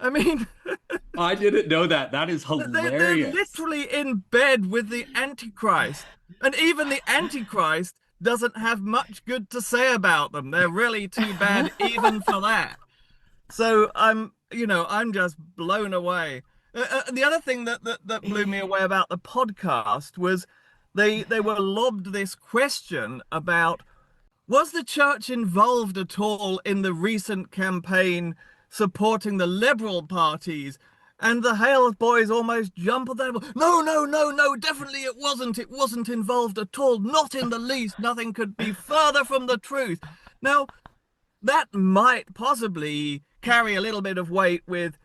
I mean, I didn't know that. That is they're hilarious. literally in bed with the Antichrist. And even the Antichrist doesn't have much good to say about them. They're really too bad even for that. So I'm just blown away. The other thing that blew me away about the podcast was they were lobbed this question about, was the church involved at all in the recent campaign supporting the liberal parties? And the Hales boys almost jump at that. No, no, no, no, definitely it wasn't. It wasn't involved at all. Not in the least. Nothing could be further from the truth. Now, that might possibly carry a little bit of weight with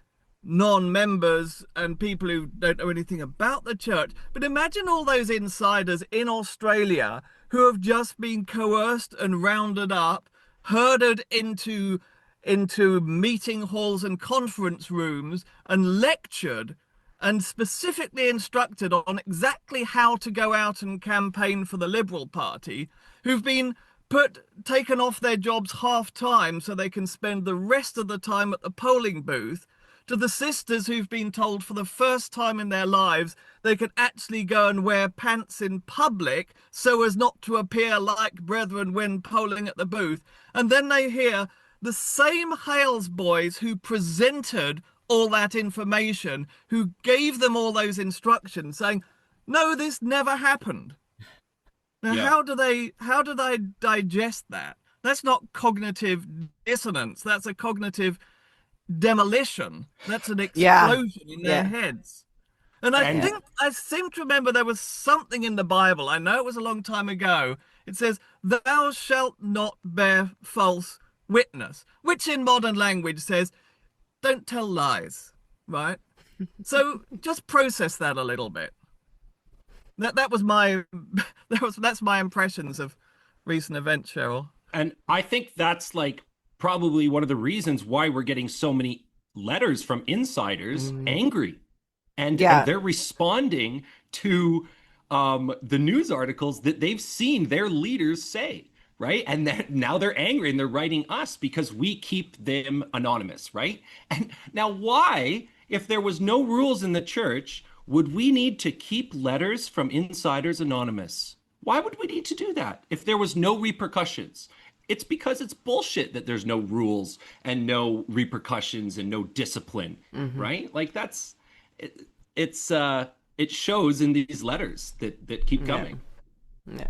non-members and people who don't know anything about the church. But imagine all those insiders in Australia who have just been coerced and rounded up, herded into meeting halls and conference rooms and lectured and specifically instructed on exactly how to go out and campaign for the Liberal Party, who've been taken off their jobs half time so they can spend the rest of the time at the polling booth, to the sisters who've been told for the first time in their lives they can actually go and wear pants in public so as not to appear like brethren when polling at the booth. And then they hear the same Hales boys who presented all that information, who gave them all those instructions, saying, no, this never happened. Now, Yeah. how do they digest that? That's not cognitive dissonance. That's a cognitive demolition. That's an Yeah. explosion in their Yeah. heads. And I And Yeah. think I seem to remember there was something in the Bible. I know it was a long time ago. It says, "Thou shalt not bear false witness," which in modern language says, "Don't tell lies." Right? So just process that a little bit. That was my that's my impressions of recent events, Cheryl. and I think that's like probably one of the reasons why we're getting so many letters from insiders Mhm. angry. And Yeah. they're responding to the news articles that they've seen their leaders say, right? And that now they're angry and they're writing us because we keep them anonymous, right? And now, why, if there was no rules in the church, would we need to keep letters from insiders anonymous? Why would we need to do that if there was no repercussions? It's because it's bullshit that there's no rules and no repercussions and no discipline, Hmm. right? Like that's it, it's it shows in these letters that keep Yeah. coming. Yeah.